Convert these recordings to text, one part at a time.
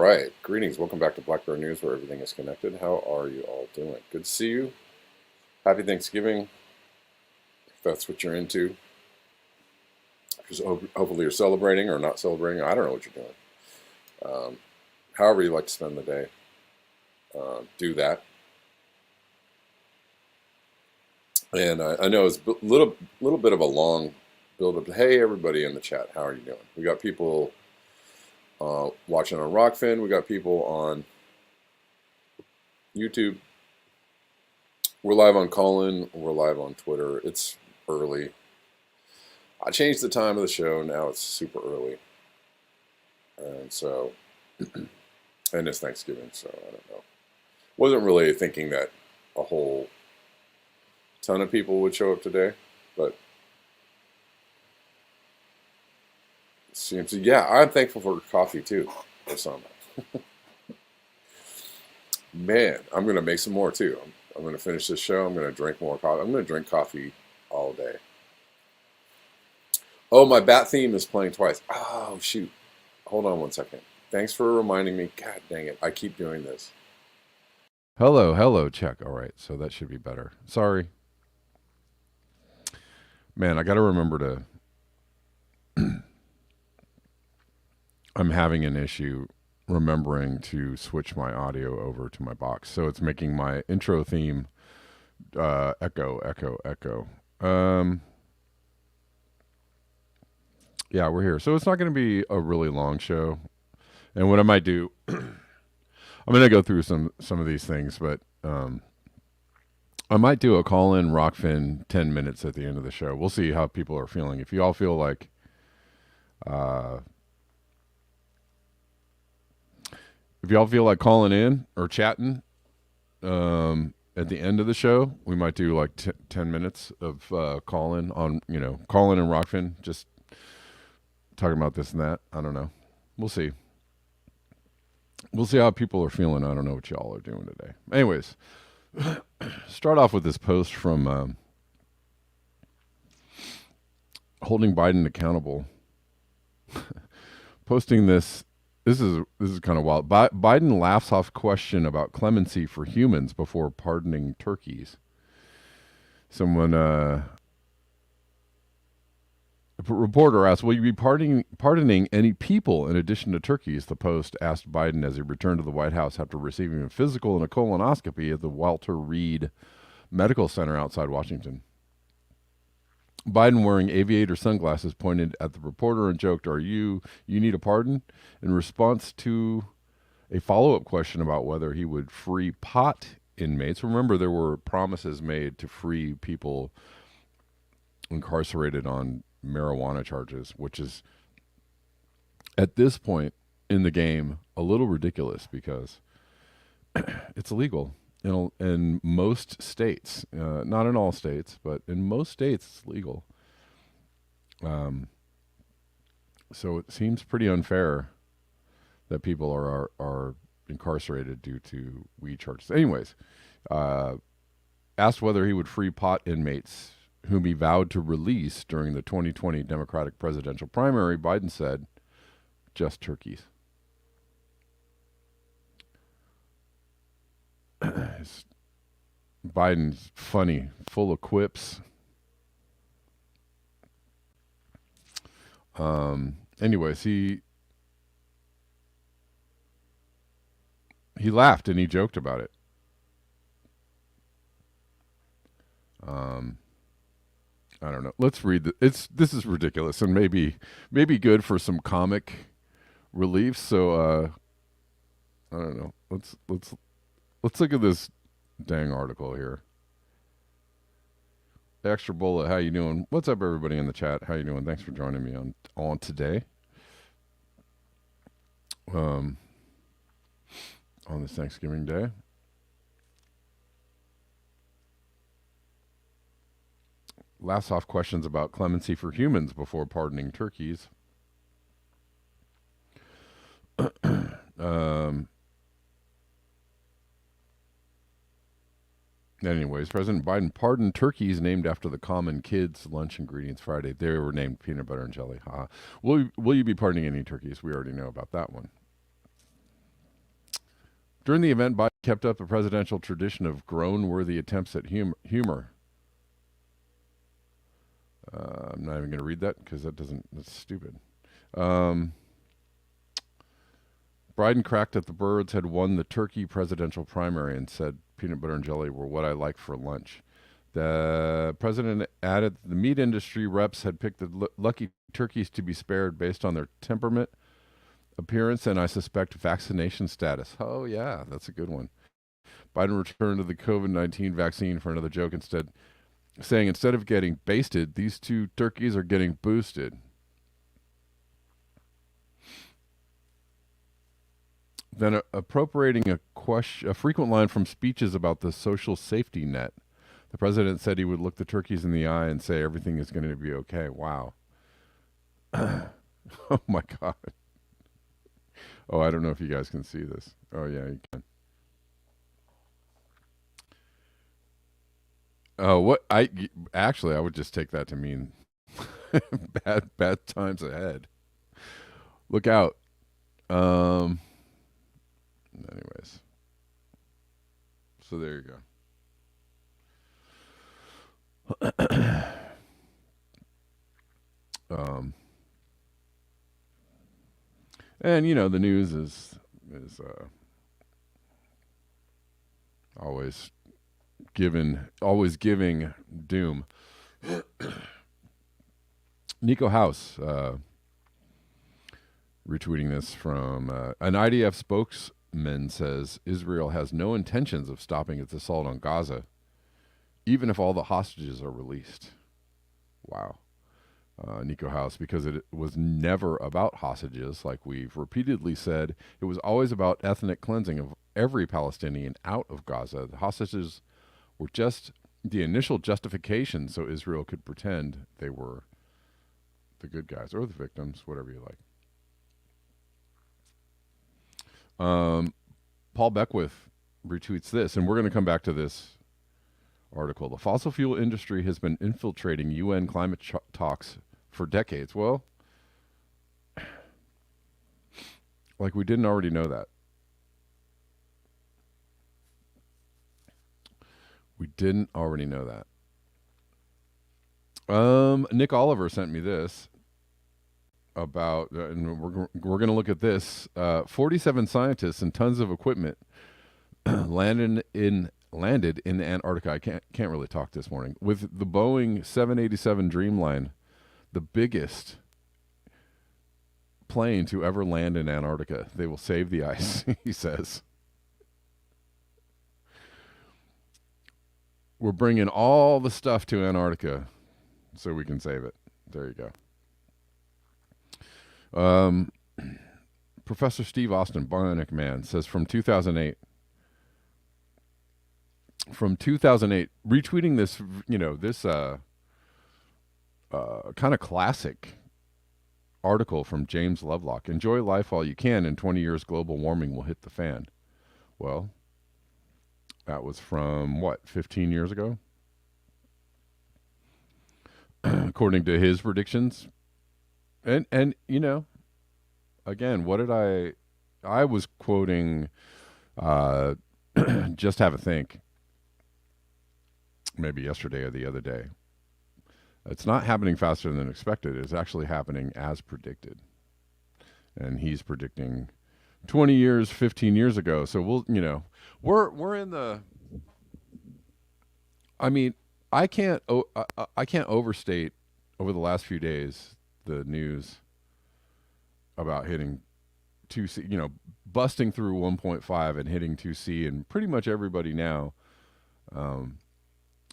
right. Greetings. Welcome back to Black Bear News, where everything is connected. How are you all doing? Good to see you. Happy Thanksgiving, if that's what you're into. Hopefully you're celebrating or not celebrating. I don't know what you're doing. However you like to spend the day, do that. And I know it's a little bit of a long build up. Hey, everybody in the chat, how are you doing? We got people watching on Rockfin. We got people on YouTube. We're live on Callin. We're live on Twitter. It's early. I changed the time of the show. Now it's super early. And so, and it's Thanksgiving, so I don't know. Wasn't really thinking that a whole ton of people would show up today, but it seems to, yeah, I'm thankful for coffee too, Osama. Man, I'm going to make some more too. I'm going to finish this show. I'm going to drink more coffee. I'm going to drink coffee all day. Oh, my bat theme is playing twice. Oh, shoot. Hold on one second. Thanks for reminding me. God dang it. I keep doing this. Hello, check. All right, so that should be better. Sorry. Man, I got to remember to... I'm having an issue remembering to switch my audio over to my box. So it's making my intro theme echo. Yeah, we're here. So it's not going to be a really long show. And what I might do, I'm going to go through some of these things, but I might do a call-in Rockfin 10 minutes at the end of the show. We'll see how people are feeling. If you all feel like calling in or chatting at the end of the show, we might do like 10 minutes of call-in on, call-in and Rockfin, just talking about this and that. I don't know. We'll see. We'll see how people are feeling. I don't know what y'all are doing today. Anyways, start off with this post from Holding Biden Accountable. Posting this. This is kind of wild. Biden laughs off question about clemency for humans before pardoning turkeys. Someone, a reporter asked, will you be pardoning any people in addition to turkeys? The Post asked Biden as he returned to the White House after receiving a physical and a colonoscopy at the Walter Reed Medical Center outside Washington. Biden, wearing aviator sunglasses, pointed at the reporter and joked, you need a pardon? In response to a follow-up question about whether he would free pot inmates. Remember, there were promises made to free people incarcerated on marijuana charges, which is, at this point in the game, a little ridiculous because it's illegal. In most states, not in all states, but in most states, it's legal. So it seems pretty unfair that people are incarcerated due to weed charges. Anyways, asked whether he would free pot inmates whom he vowed to release during the 2020 Democratic presidential primary, Biden said, just turkeys. Biden's funny, full of quips. Anyways, he laughed and he joked about it. I don't know. Let's read this is ridiculous and maybe good for some comic relief. So I don't know. Let's look at this dang article here. Extra Bullet, how you doing? What's up, everybody in the chat? How you doing? Thanks for joining me on today. On this Thanksgiving Day. Laughs off questions about clemency for humans before pardoning turkeys. Anyways, President Biden pardoned turkeys named after the common kids' lunch ingredients Friday. They were named peanut butter and jelly. Will you be pardoning any turkeys? We already know about that one. During the event, Biden kept up the presidential tradition of groan-worthy attempts at humor. I'm not even going to read that because that's stupid. Um, Biden cracked that the birds had won the turkey presidential primary and said peanut butter and jelly were what I like for lunch. The president added the meat industry reps had picked the lucky turkeys to be spared based on their temperament, appearance, and I suspect vaccination status. Oh, yeah, that's a good one. Biden returned to the COVID-19 vaccine for another joke saying instead of getting basted, these two turkeys are getting boosted. Then appropriating a frequent line from speeches about the social safety net. The president said he would look the turkeys in the eye and say everything is going to be okay. Wow. Oh, my God. Oh, I don't know if you guys can see this. Oh, yeah, you can. Oh, I would just take that to mean bad times ahead. Look out. Anyways. So there you go. And the news is always giving doom. Nico House retweeting this from an IDF spokesman says Israel has no intentions of stopping its assault on Gaza, even if all the hostages are released. Wow. Nico House, because it was never about hostages, like we've repeatedly said. It was always about ethnic cleansing of every Palestinian out of Gaza. The hostages were just the initial justification so Israel could pretend they were the good guys or the victims, whatever you like. Paul Beckwith retweets this, and we're going to come back to this article. The fossil fuel industry has been infiltrating UN climate talks for decades. Well, like we didn't already know that. We didn't already know that. Nick Oliver sent me this about, and we're going to look at this. 47 scientists and tons of equipment landed in Antarctica. I can't really talk this morning with the Boeing 787 Dreamliner, the biggest plane to ever land in Antarctica. They will save the ice, he says. We're bringing all the stuff to Antarctica so we can save it. There you go. Professor Steve Austin, Bionic Man, says from 2008, retweeting this, this kind of classic article from James Lovelock. Enjoy life while you can. In 20 years, global warming will hit the fan. Well, that was from, 15 years ago? According to his predictions. And again, what did I was quoting, just have a think, maybe yesterday or the other day. It's not happening faster than expected. It's actually happening as predicted. And he's predicting 20 years, 15 years ago. So we're in the, I mean, I can't overstate over the last few days the news about hitting 2C, busting through 1.5 and hitting 2C, and pretty much everybody now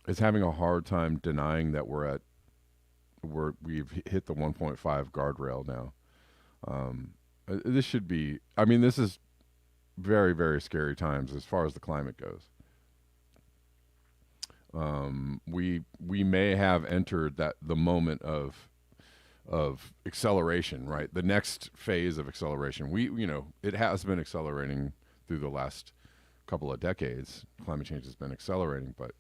is having a hard time denying that we've hit the 1.5 guardrail now. This should be, this is very, very scary times as far as the climate goes. We may have entered the moment of acceleration, right? The next phase of acceleration. It has been accelerating through the last couple of decades. Climate change has been accelerating, but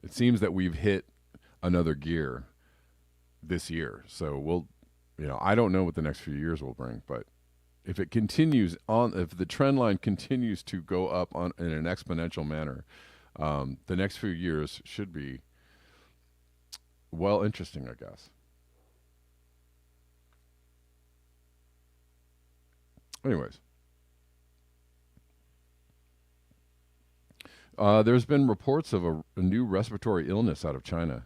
it seems that we've hit another gear this year. So I don't know what the next few years will bring, but if it continues on, if the trend line continues to go up on in an exponential manner, the next few years should be well interesting, I guess. Anyways, there's been reports of a new respiratory illness out of China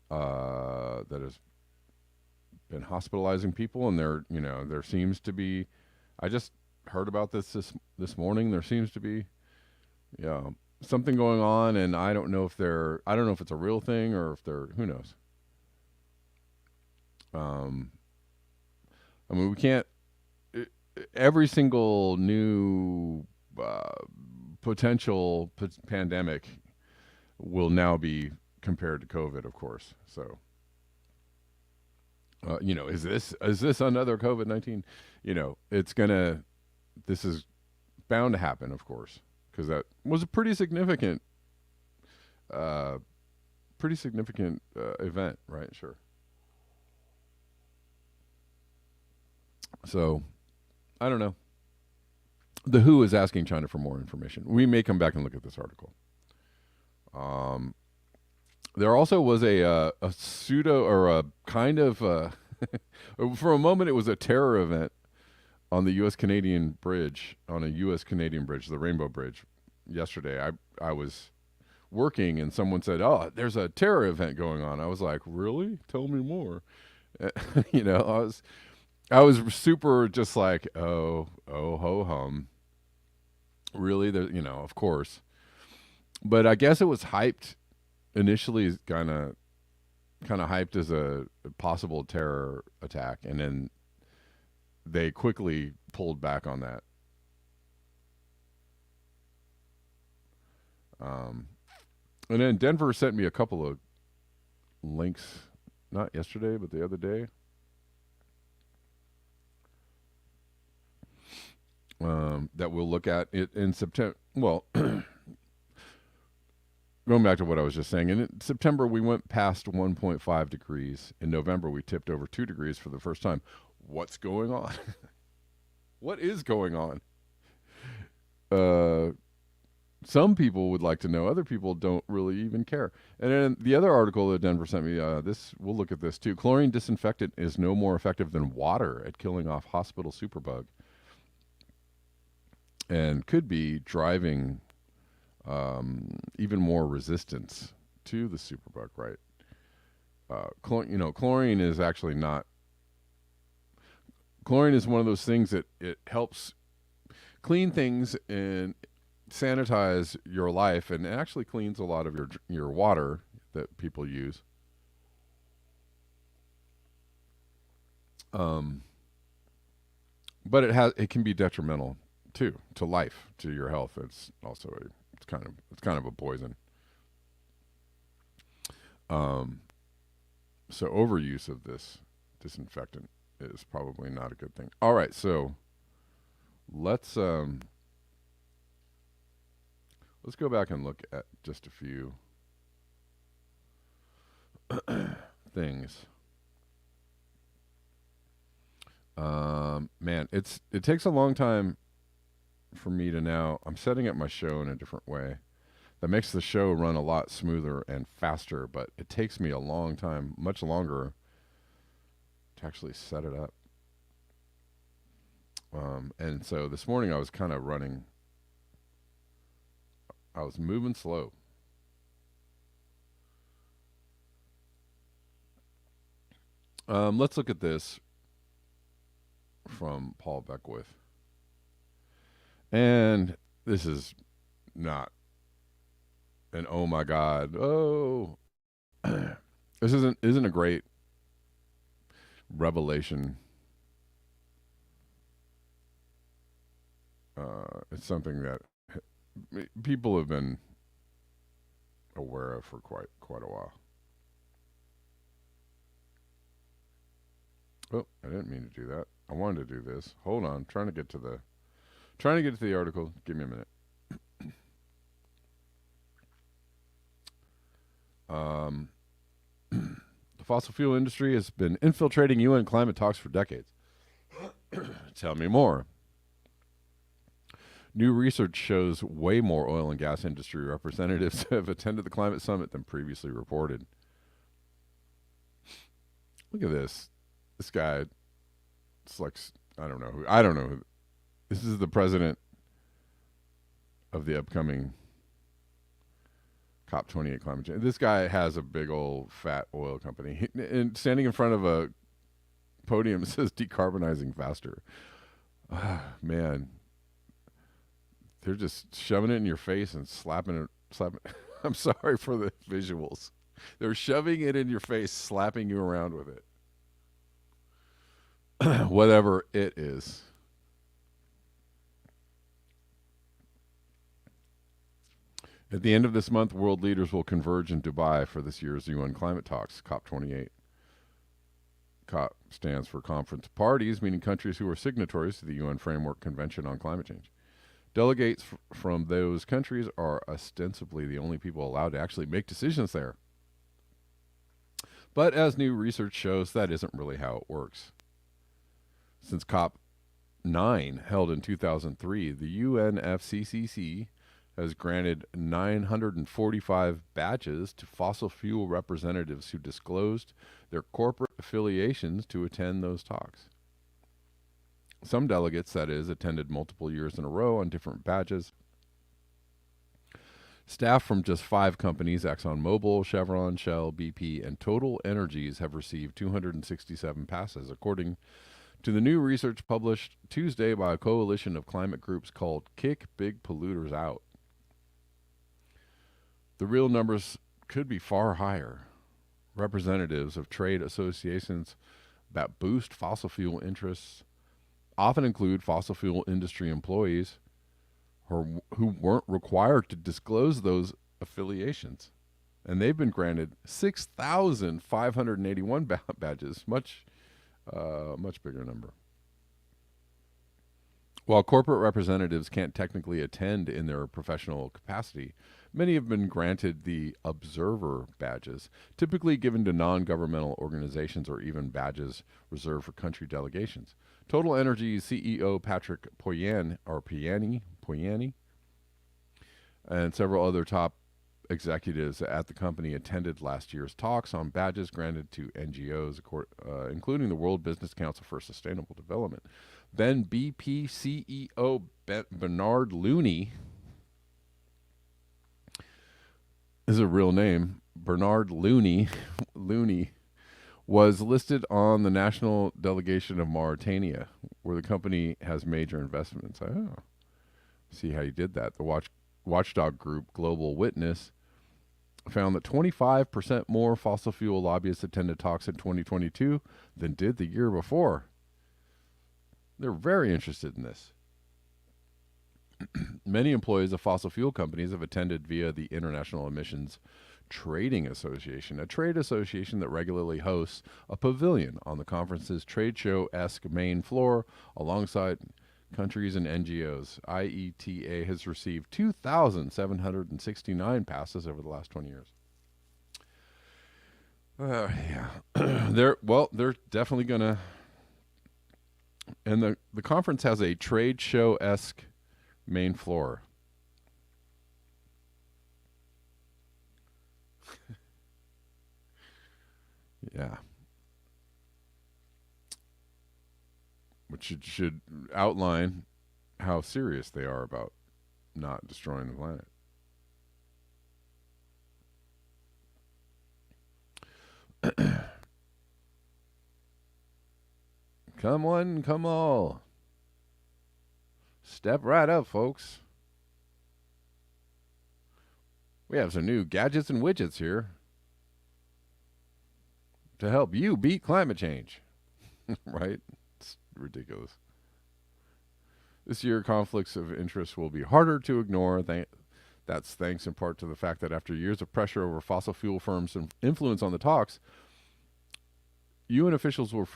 that has been hospitalizing people, and there seems to be. I just heard about this morning. There seems to be, yeah, something going on, and I don't know if it's a real thing or if they're, who knows. Um, I mean, we can't. Every single new uh, potential pandemic will now be compared to COVID, of course. So, is this another COVID-19? It's gonna. This is bound to happen, of course, because that was a uh, pretty significant event, right? Sure. So I don't know. The WHO is asking China for more information. We may come back and look at this article. Um, there also was a pseudo or a kind of for a moment it was a terror event on the U.S. Canadian bridge, on a U.S. Canadian bridge, the Rainbow Bridge. Yesterday, I was working and someone said, "Oh, there's a terror event going on." I was like, "Really? Tell me more." I was super just like, oh ho hum. Really? Of course. But I guess it was hyped initially, kind of hyped as a possible terror attack, and then they quickly pulled back on that. Um, and then Denver sent me a couple of links, not yesterday, but the other day, that we'll look at it in September. Well, going back to what I was just saying, in September we went past 1.5 degrees. In November we tipped over 2 degrees for the first time. What's going on? What is going on? Uh, some people would like to know. Other people don't really even care. And then the other article that Denver sent me, this we'll look at this too. Chlorine disinfectant is no more effective than water at killing off hospital superbug, and could be driving even more resistance to the superbug. Right? Chlorine is actually not. Chlorine is one of those things that it helps clean things and sanitize your life, and it actually cleans a lot of your water that people use. Um, but it can be detrimental too to life, to your health. It's kind of a poison. Um, so overuse of this disinfectant is probably not a good thing. All right, so let's um, let's go back and look at just a few things. Man, it takes a long time for me to now. I'm setting up my show in a different way. That makes the show run a lot smoother and faster, but it takes me a long time, much longer, to actually set it up. And so this morning I was kind of running. I was moving slow. Let's look at this from Paul Beckwith. And this is not an oh my god. Oh, this isn't a great revelation. It's something that people have been aware of for quite a while. Oh, I didn't mean to do that. I wanted to do this. Hold on, trying to get to the article. Give me a minute. Um, the fossil fuel industry has been infiltrating UN climate talks for decades. Tell me more. New research shows way more oil and gas industry representatives have attended the climate summit than previously reported. Look at this. This guy, it's like, I don't know who. I don't know who. This is the president of the upcoming COP28 climate change. This guy has a big old fat oil company. And standing in front of a podium says decarbonizing faster. Man. They're just shoving it in your face and slapping it. I'm sorry for the visuals. They're shoving it in your face, slapping you around with it. Whatever it is. At the end of this month, world leaders will converge in Dubai for this year's UN climate talks, COP28. COP stands for Conference Parties, meaning countries who are signatories to the UN Framework Convention on Climate Change. Delegates from those countries are ostensibly the only people allowed to actually make decisions there. But as new research shows, that isn't really how it works. Since COP9, held in 2003, the UNFCCC has granted 945 badges to fossil fuel representatives who disclosed their corporate affiliations to attend those talks. Some delegates, that is, attended multiple years in a row on different badges. Staff from just 5 companies, ExxonMobil, Chevron, Shell, BP, and Total Energies, have received 267 passes, according to the new research published Tuesday by a coalition of climate groups called Kick Big Polluters Out. The real numbers could be far higher. Representatives of trade associations that boost fossil fuel interests often include fossil fuel industry employees who weren't required to disclose those affiliations. And they've been granted 6,581 badges, much bigger number. While corporate representatives can't technically attend in their professional capacity, many have been granted the observer badges, typically given to non-governmental organizations or even badges reserved for country delegations. Total Energy CEO Patrick Poyani, and several other top executives at the company attended last year's talks on badges granted to NGOs, including the World Business Council for Sustainable Development. Then BP CEO Bernard Looney is a real name. Bernard Looney was listed on the national delegation of Mauritania, where the company has major investments. Oh, see how you did that. The watchdog group Global Witness found that 25% more fossil fuel lobbyists attended talks in 2022 than did the year before. They're very interested in this. Many employees of fossil fuel companies have attended via the International Emissions Trading Association, a trade association that regularly hosts a pavilion on the conference's trade show-esque main floor alongside countries and NGOs. IETA has received 2,769 passes over the last 20 years. Yeah. They're definitely going to... And the conference has a trade show-esque main floor. Yeah. Which should outline how serious they are about not destroying the planet. Come one, come all. Step right up, folks. We have some new gadgets and widgets here to help you beat climate change. Right? It's ridiculous. This year, conflicts of interest will be harder to ignore. That's thanks in part to the fact that after years of pressure over fossil fuel firms' influence on the talks, UN officials will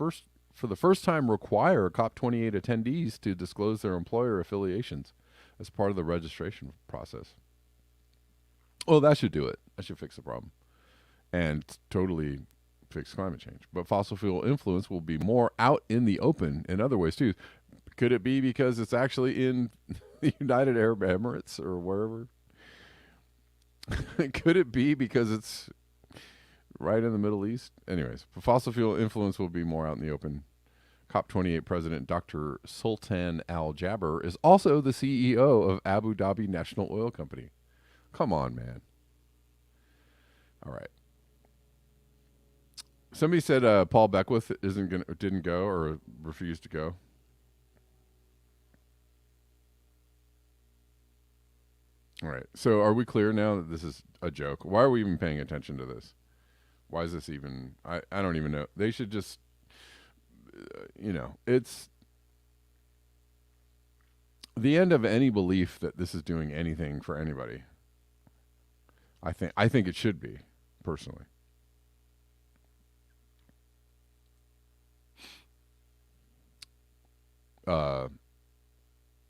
for the first time require COP28 attendees to disclose their employer affiliations as part of the registration process. Well, that should do it. That should fix the problem and totally fix climate change. But fossil fuel influence will be more out in the open in other ways too. Could it be because it's actually in the United Arab Emirates or wherever? Could it be because it's right in the Middle East? Anyways, fossil fuel influence will be more out in the open. COP28 President Dr. Sultan Al Jaber is also the CEO of Abu Dhabi National Oil Company. Come on, man. All right. Somebody said Paul Beckwith didn't go or refused to go. All right. So are we clear now that this is a joke? Why are we even paying attention to this? Why is this even? I don't even know. They should just, it's the end of any belief that this is doing anything for anybody. I think it should be, personally. I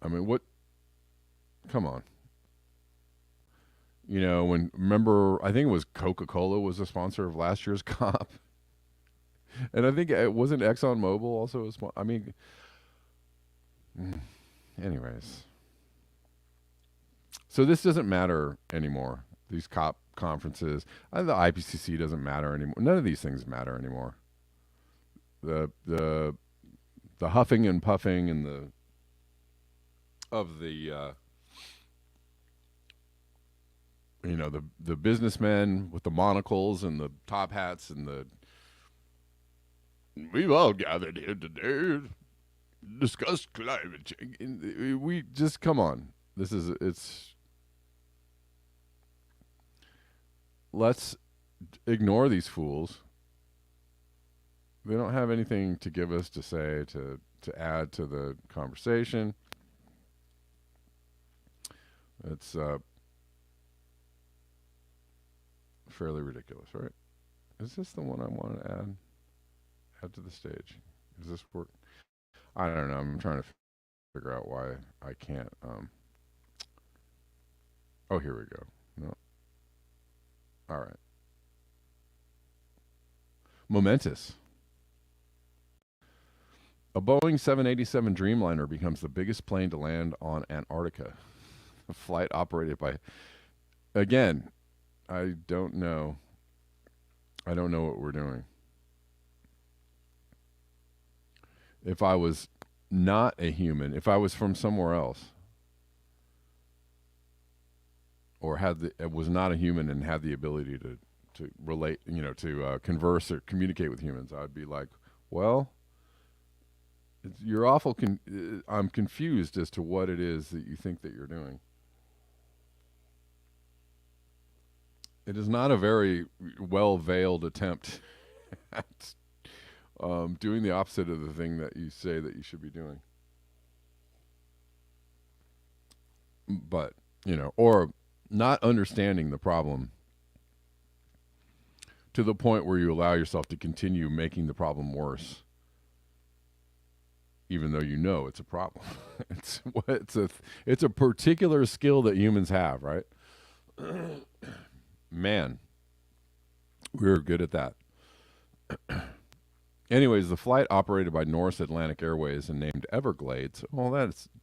mean, what? Come on. Remember, I think it was Coca-Cola was a sponsor of last year's COP. And I think it wasn't ExxonMobil also a sponsor. I mean, anyways. So this doesn't matter anymore. These COP conferences, the IPCC doesn't matter anymore. None of these things matter anymore. The huffing and puffing and the businessmen with the monocles and the top hats and we've all gathered here today to discuss climate change. We just come on. Let's ignore these fools. They don't have anything to give us to say to add to the conversation. It's fairly ridiculous, right? Is this the one I want to add to the stage? Does this work? I don't know. I'm trying to figure out why I can't. Oh, here we go. No. All right. Momentous. A Boeing 787 Dreamliner becomes the biggest plane to land on Antarctica. A flight operated by, again, I don't know. I don't know what we're doing. If I was not a human, if I was from somewhere else, or was not a human and had the ability to relate, to converse or communicate with humans, I'd be like, well, you're awful. I'm confused as to what it is that you think that you're doing. It is not a very well-veiled attempt at doing the opposite of the thing that you say that you should be doing. But, or not understanding the problem to the point where you allow yourself to continue making the problem worse, even though you know it's a problem. It's a particular skill that humans have, right? Man, we're good at that. Anyways, the flight operated by Norse Atlantic Airways and named Everglades. Oh,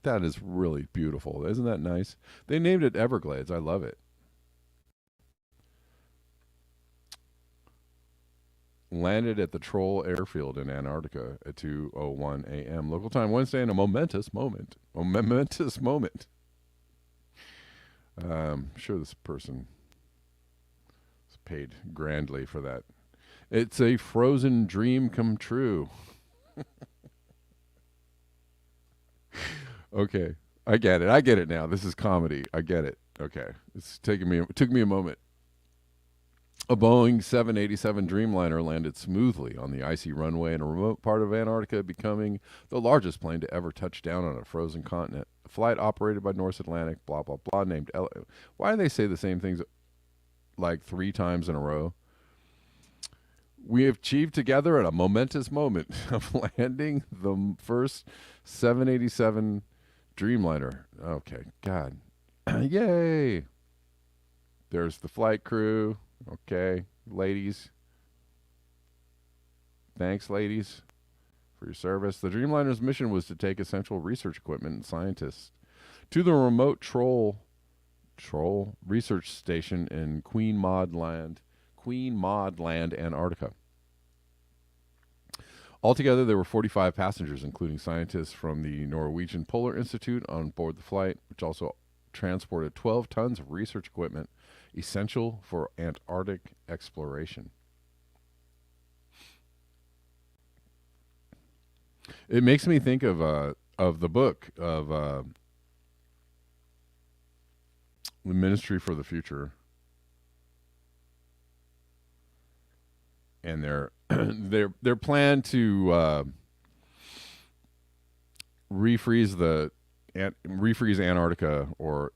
that is really beautiful. Isn't that nice? They named it Everglades. I love it. Landed at the Troll Airfield in Antarctica at 2:01 a.m. local time Wednesday in a momentous moment. I'm sure this person is paid grandly for that. It's a frozen dream come true. Okay. I get it now. This is comedy. I get it. Okay. It took me a moment. A Boeing 787 Dreamliner landed smoothly on the icy runway in a remote part of Antarctica, becoming the largest plane to ever touch down on a frozen continent. A flight operated by Norse Atlantic, blah, blah, blah, named Why do they say the same things like 3 times in a row? We have achieved together at a momentous moment of landing the first 787 Dreamliner. Okay, God. Yay! There's the flight crew. Okay, ladies. Thanks, ladies, for your service. The Dreamliner's mission was to take essential research equipment and scientists to the remote Troll research station in Queen Maud Land, Antarctica. Altogether, there were 45 passengers, including scientists from the Norwegian Polar Institute on board the flight, which also transported 12 tons of research equipment essential for Antarctic exploration. It makes me think of the book of the Ministry for the Future, and their plan to refreeze Antarctica or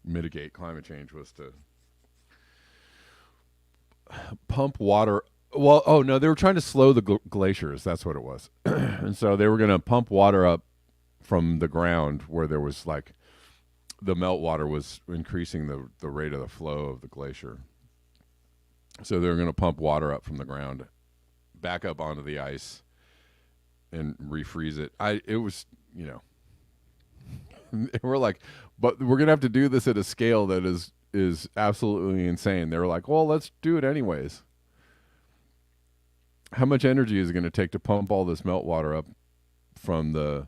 mitigate climate change was to pump water. Well, oh no, they were trying to slow the glaciers. That's what it was. And so they were going to pump water up from the ground where there was like the meltwater was increasing the rate of the flow of the glacier. So they were going to pump water up from the ground back up onto the ice and refreeze it. It was, we're like, but we're going to have to do this at a scale that is absolutely insane. They were like, well, let's do it anyways. How much energy is it going to take to pump all this meltwater up from the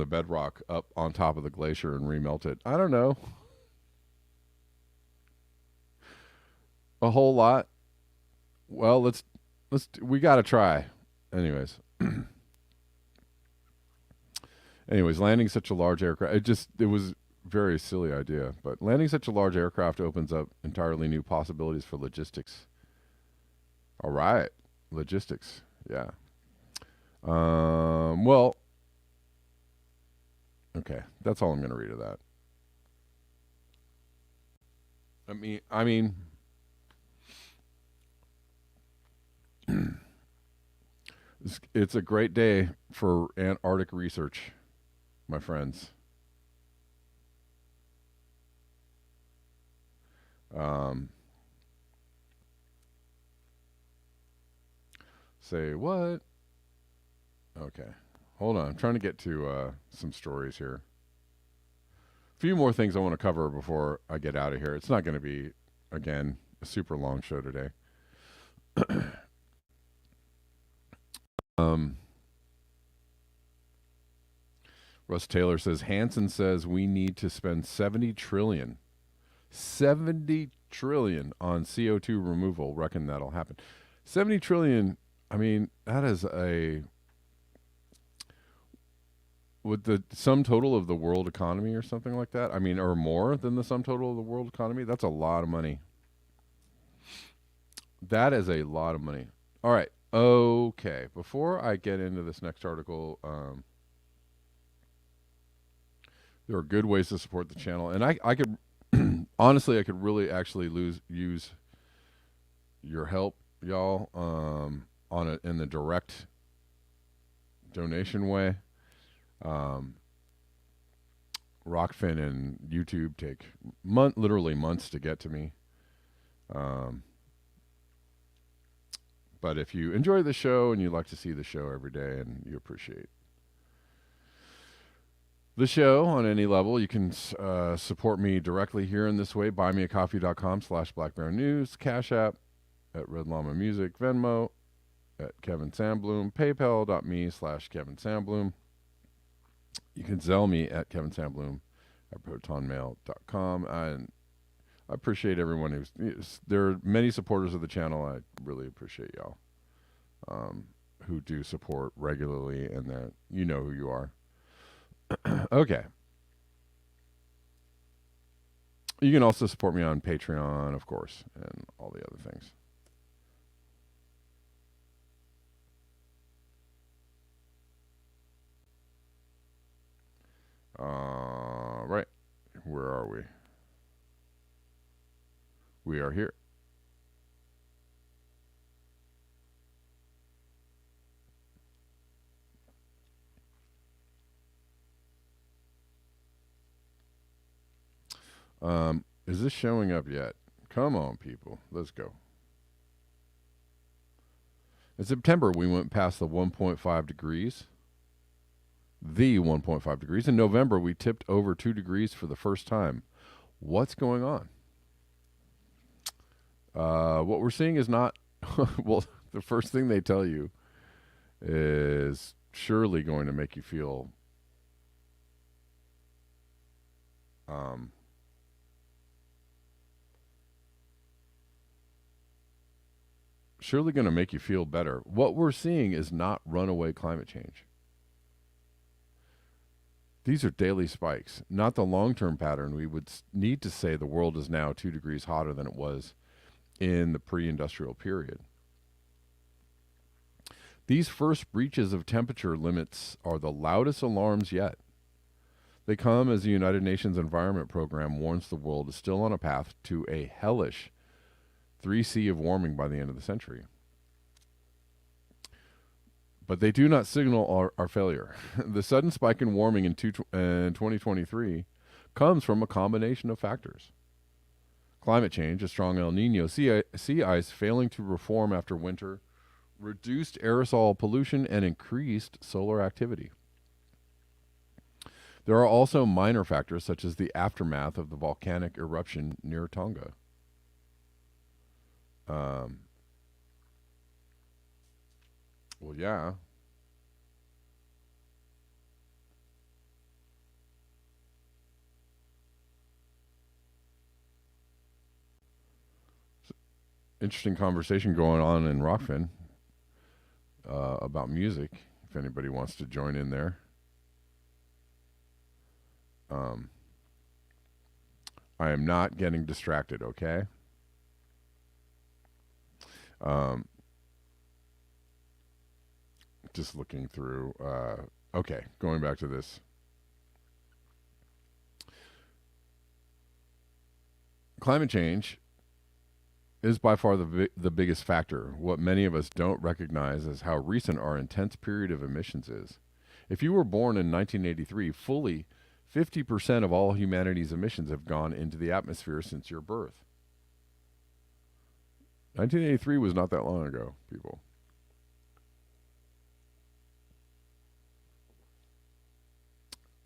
bedrock up on top of the glacier and remelt it? I don't know. A whole lot. Well, we got to try. Anyways, landing such a large aircraft, it was a very silly idea, but landing such a large aircraft opens up entirely new possibilities for logistics. All right. Logistics. Yeah. Well, okay. That's all I'm going to read of that. I mean, it's a great day for Antarctic research, my friends. Say what? Okay. Hold on. I'm trying to get to some stories here. A few more things I want to cover before I get out of here. It's not going to be, again, a super long show today. Russ Taylor says, Hansen says we need to spend $70 trillion on CO2 removal. Reckon that'll happen. 70 trillion. I mean, that is with the sum total of the world economy or something like that. I mean, or more than the sum total of the world economy. That's a lot of money. That is a lot of money. All right. Okay. Before I get into this next article, there are good ways to support the channel, and I could honestly, I could really actually use your help, y'all, in the direct donation way. Rockfin and YouTube take literally months to get to me. But if you enjoy the show and you like to see the show every day and you appreciate the show on any level, you can support me directly here in this way. buymeacoffee.com/blackbearnews, Cash App at Red Llama Music, Venmo at Kevin Sandbloom, paypal.me/Kevin Sandbloom. You can Zelle me at Kevin Sandbloom at protonmail.com. And I appreciate everyone there are many supporters of the channel. I really appreciate y'all who do support regularly, and that you know who you are. Okay. You can also support me on Patreon, of course, and all the other things. Right. Where are we? We are here. Is this showing up yet? Come on, people. Let's go. In September, we went past the 1.5 degrees. The 1.5 degrees. In November, we tipped over 2 degrees for the first time. What's going on? What we're seeing is not, well, the first thing they tell you is surely going to make you feel surely going to make you feel better. What we're seeing is not runaway climate change. These are daily spikes, not the long-term pattern. We would need to say the world is now 2 degrees hotter than it was in the pre-industrial period. These first breaches of temperature limits are the loudest alarms yet. They come as the United Nations Environment Program warns the world is still on a path to a hellish 3C of warming by the end of the century. But they do not signal our failure. The sudden spike in warming in 2023 comes from a combination of factors. Climate change, a strong El Nino, sea ice failing to reform after winter, reduced aerosol pollution, and increased solar activity. There are also minor factors such as the aftermath of the volcanic eruption near Tonga. Well, yeah. Interesting conversation going on in Rockfin about music, if anybody wants to join in there. I am not getting distracted, okay? Just looking through. Okay, going back to this. Climate change is by far the biggest factor. What many of us don't recognize is how recent our intense period of emissions is. If you were born in 1983, fully 50% of all humanity's emissions have gone into the atmosphere since your birth. 1983 was not that long ago, people.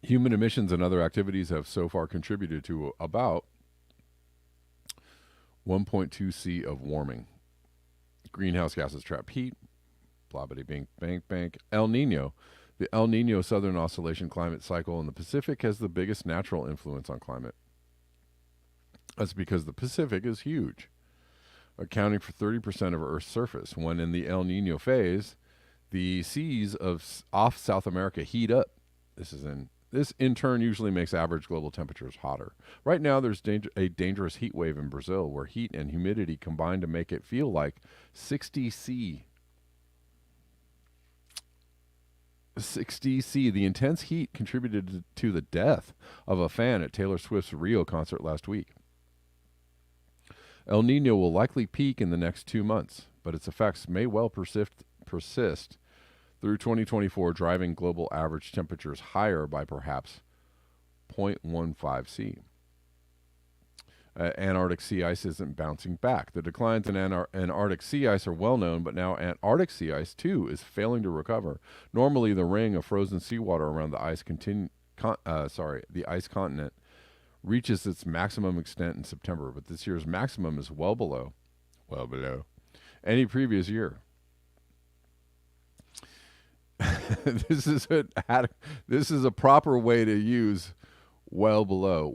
Human emissions and other activities have so far contributed to about 1.2 C of warming. Greenhouse gases trap heat, blah, blah, bing, bang, bang. El Nino. The El Nino Southern Oscillation climate cycle in the Pacific has the biggest natural influence on climate. That's because the Pacific is huge, accounting for 30% of Earth's surface. When in the El Nino phase, the seas off South America heat up. This in turn usually makes average global temperatures hotter. Right now, there's a dangerous heat wave in Brazil where heat and humidity combine to make it feel like 60 C. 60 C. The intense heat contributed to the death of a fan at Taylor Swift's Rio concert last week. El Nino will likely peak in the next 2 months, but its effects may well persist through 2024, driving global average temperatures higher by perhaps 0.15 C. Antarctic sea ice isn't bouncing back. The declines in Antarctic sea ice are well known, but now Antarctic sea ice, too, is failing to recover. Normally, the ring of frozen seawater around the ice continent reaches its maximum extent in September, but this year's maximum is well below any previous year. This is a proper way to use well below.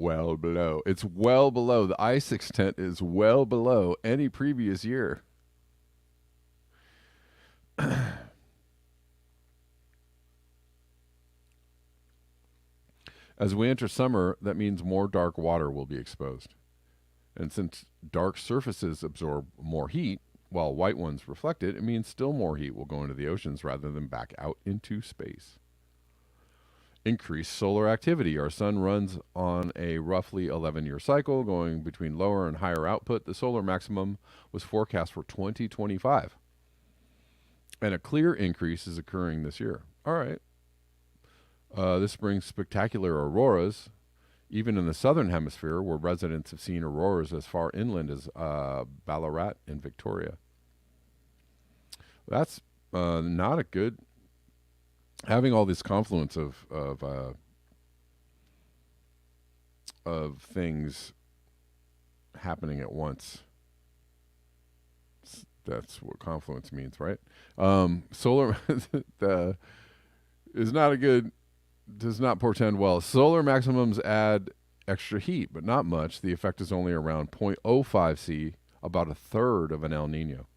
It's well below. The ice extent is well below any previous year. As we enter summer, that means more dark water will be exposed. And since dark surfaces absorb more heat, while white ones reflect it, it means still more heat will go into the oceans rather than back out into space. Increased solar activity. Our sun runs on a roughly 11-year cycle, going between lower and higher output. The solar maximum was forecast for 2025. And a clear increase is occurring this year. All right. This brings spectacular auroras, even in the southern hemisphere, where residents have seen auroras as far inland as Ballarat and Victoria. That's not a good having all this confluence of things happening at once. That's what confluence means, right? Solar the, is not a good, does not portend well. Solar maximums add extra heat, but not much. The effect is only around 0.05 C, about a third of an El Nino.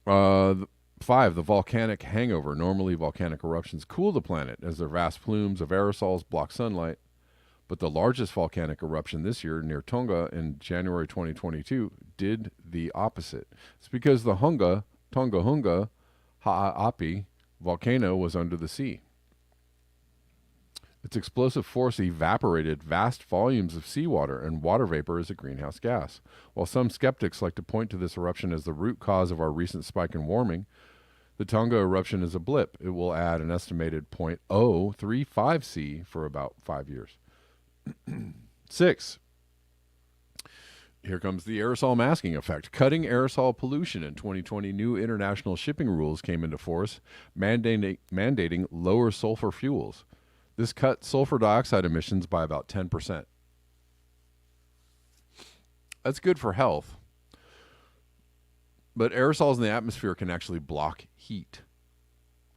Uh, 5. The volcanic hangover. Normally, volcanic eruptions cool the planet as their vast plumes of aerosols block sunlight. But the largest volcanic eruption this year near Tonga in January 2022 did the opposite. It's because the Tonga Hunga Ha'api volcano was under the sea. Its explosive force evaporated vast volumes of seawater, and water vapor is a greenhouse gas. While some skeptics like to point to this eruption as the root cause of our recent spike in warming, the Tonga eruption is a blip. It will add an estimated 0.035 C for about 5 years. 6. Here comes the aerosol masking effect. Cutting aerosol pollution. In 2020, new international shipping rules came into force, mandating lower sulfur fuels. This cut sulfur dioxide emissions by about 10%. That's good for health. But aerosols in the atmosphere can actually block heat.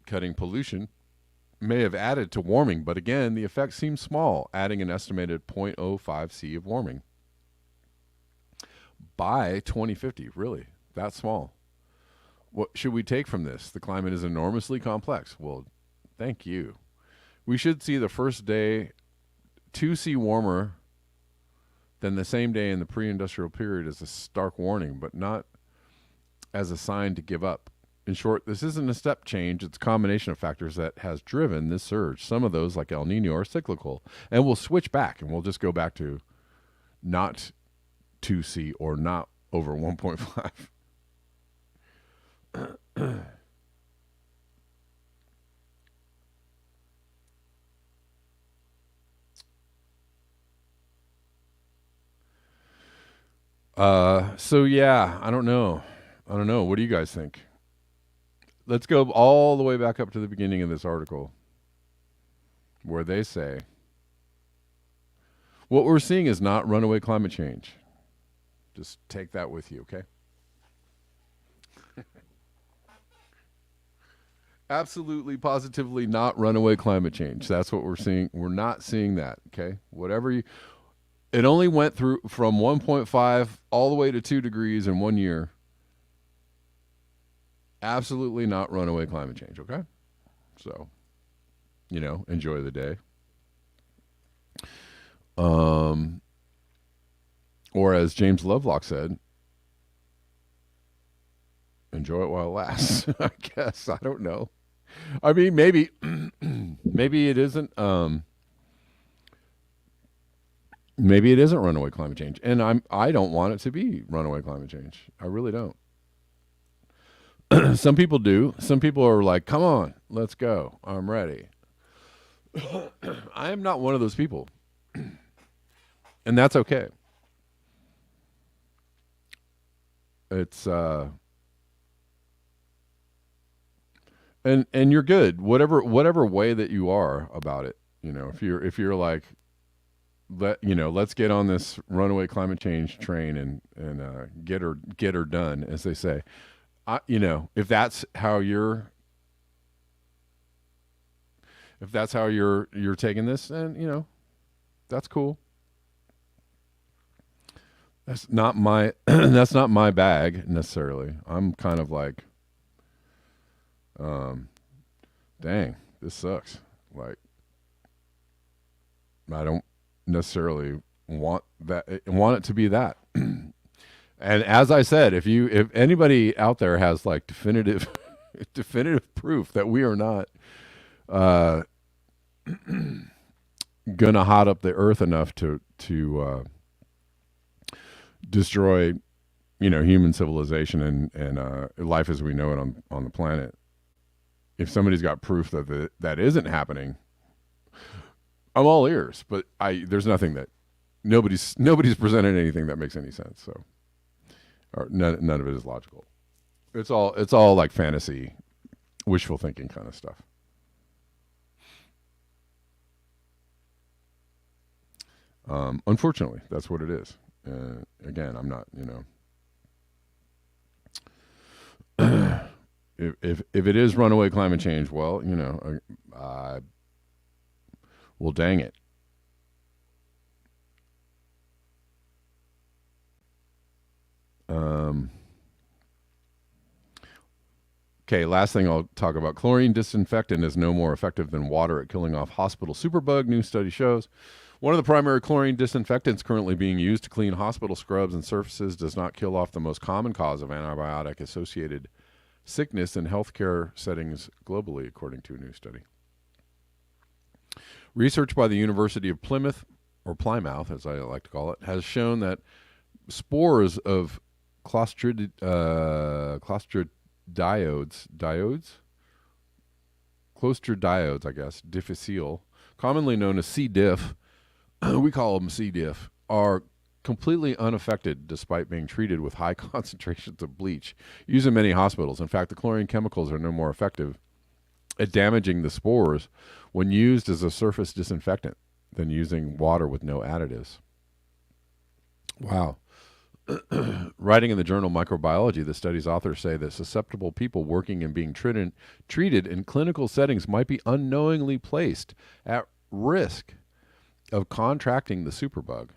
Cutting pollution may have added to warming, but again, the effect seems small, adding an estimated 0.05 C of warming. By 2050, really, that small. What should we take from this? The climate is enormously complex. Well, thank you. We should see the first day 2 C warmer than the same day in the pre-industrial period as a stark warning, but not as a sign to give up. In short, this isn't a step change. It's a combination of factors that has driven this surge. Some of those, like El Nino, are cyclical. And we'll switch back, and we'll just go back to not 2C or not over 1.5. So, yeah, I don't know. What do you guys think? Let's go all the way back up to the beginning of this article where they say, what we're seeing is not runaway climate change. Just take that with you, okay? Absolutely, positively not runaway climate change. That's what we're seeing. We're not seeing that, okay? It only went through from 1.5 all the way to 2 degrees in 1 year. Absolutely not runaway climate change, okay? So, enjoy the day. Or as James Lovelock said, enjoy it while it lasts. I guess. I don't know. I mean, maybe it isn't maybe it isn't runaway climate change. And I don't want it to be runaway climate change. I really don't. Some people do. Some people are like, come on, let's go. I'm ready. I am not one of those people. And that's okay. It's and you're good. Whatever way that you are about it, if you're like, let's get on this runaway climate change train and get her done, as they say. If that's how you're taking this, then that's cool. That's not my that's not my bag necessarily. I'm kind of like, dang, this sucks. Like, I don't necessarily want it to be that. And as I said, if anybody out there has like definitive proof that we are not gonna hot up the earth enough to destroy, human civilization and life as we know it on the planet. If somebody's got proof that isn't happening, I'm all ears. But there's nothing that nobody's presented anything that makes any sense. So Or none of it is logical. It's all like fantasy, wishful thinking kind of stuff. Unfortunately, that's what it is. Again, I'm not, if it is runaway climate change, well, well, dang it. Um, okay, last thing I'll talk about. Chlorine disinfectant is no more effective than water at killing off hospital superbug, new study shows. One of the primary chlorine disinfectants currently being used to clean hospital scrubs and surfaces does not kill off the most common cause of antibiotic associated sickness in healthcare settings globally, according to a new study. Research by the University of Plymouth, or Plymouth, as I like to call it, has shown that spores of clostridioides, I guess, difficile, commonly known as C. diff, we call them C. diff, are completely unaffected despite being treated with high concentrations of bleach used in many hospitals. In fact, the chlorine chemicals are no more effective at damaging the spores when used as a surface disinfectant than using water with no additives. Wow. Writing in the journal Microbiology, the study's authors say that susceptible people working and being treated in clinical settings might be unknowingly placed at risk of contracting the superbug.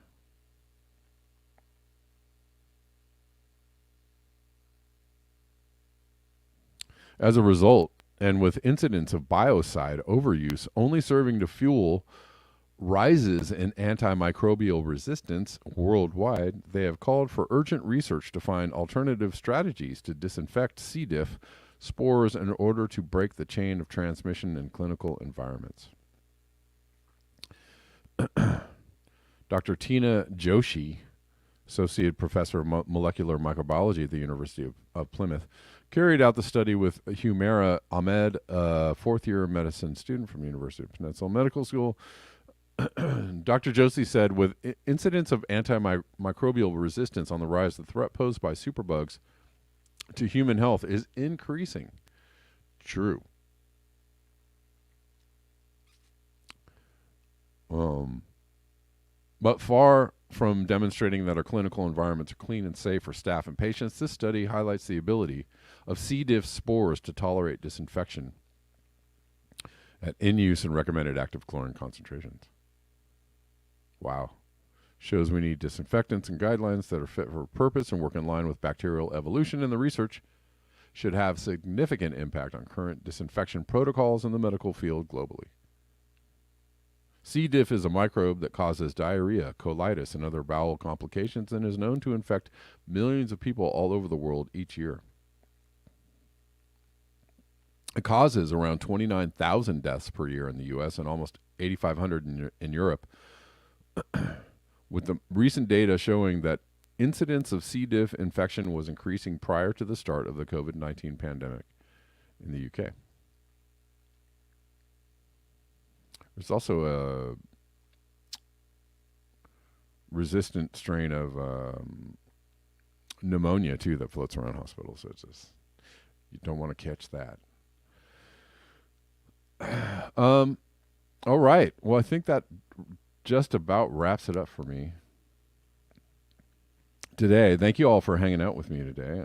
As a result, and with incidents of biocide overuse only serving to fuel rises in antimicrobial resistance worldwide, they have called for urgent research to find alternative strategies to disinfect C. diff spores in order to break the chain of transmission in clinical environments. Dr. Tina Joshi, Associate Professor of Molecular Microbiology at the University of Plymouth, carried out the study with Humaira Ahmed, a fourth-year medicine student from the University of Peninsula Medical School. Dr. Joshi said, with incidents of antimicrobial resistance on the rise, the threat posed by superbugs to human health is increasing. True. But far from demonstrating that our clinical environments are clean and safe for staff and patients, this study highlights the ability of C. diff spores to tolerate disinfection at in-use and recommended active chlorine concentrations. Wow. Shows we need disinfectants and guidelines that are fit for purpose and work in line with bacterial evolution, and the research should have significant impact on current disinfection protocols in the medical field globally. C. diff is a microbe that causes diarrhea, colitis, and other bowel complications and is known to infect millions of people all over the world each year. It causes around 29,000 deaths per year in the U.S. and almost 8,500 in Europe, with the recent data showing that incidence of C. diff infection was increasing prior to the start of the COVID-19 pandemic in the UK. There's also a resistant strain of pneumonia, too, that floats around hospitals. So it's just, you don't want to catch that. All right. Well, I think that just about wraps it up for me today. Thank you all for hanging out with me today.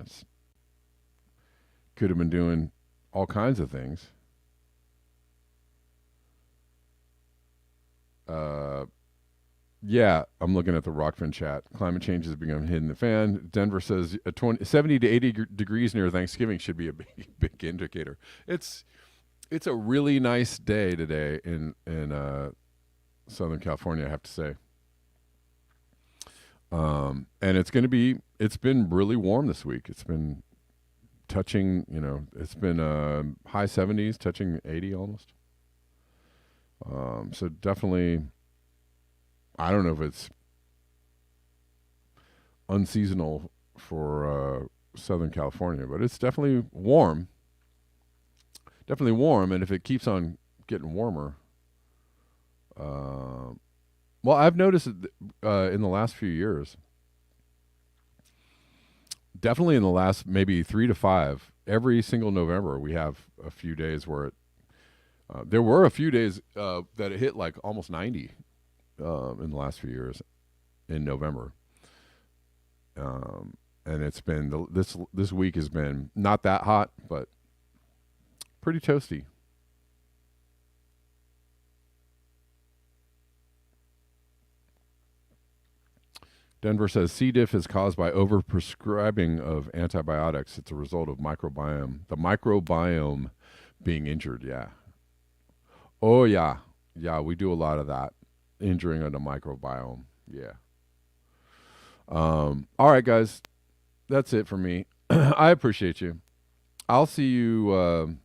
Could have been doing all kinds of things. Yeah, I'm looking at the Rockfin chat. Climate change has become hidden in the fan. Denver says 70 to 80 degrees near Thanksgiving should be a big indicator. It's a really nice day today in Southern California, I have to say. And it's been really warm this week. It's been touching, it's been high 70s, touching 80 almost. So definitely, I don't know if it's unseasonal for Southern California, but it's definitely warm. Definitely warm, and if it keeps on getting warmer, well, I've noticed in the last few years definitely in the last maybe 3 to 5, every single November, we have a few days where it, there were a few days that it hit like almost 90 in the last few years in November. And it's been this week has been not that hot, but pretty toasty. Denver says C. diff is caused by overprescribing of antibiotics. It's a result of the microbiome being injured. Yeah. Oh yeah, yeah. We do a lot of that, injuring of the microbiome. Yeah. All right, guys. That's it for me. I appreciate you. I'll see you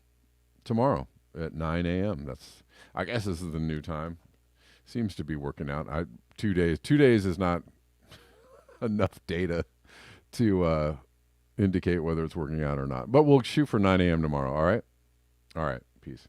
tomorrow at 9 a.m. I guess this is the new time. Seems to be working out. 2 days. 2 days is not enough data to indicate whether it's working out or not. But we'll shoot for 9 a.m. tomorrow. All right. All right. Peace.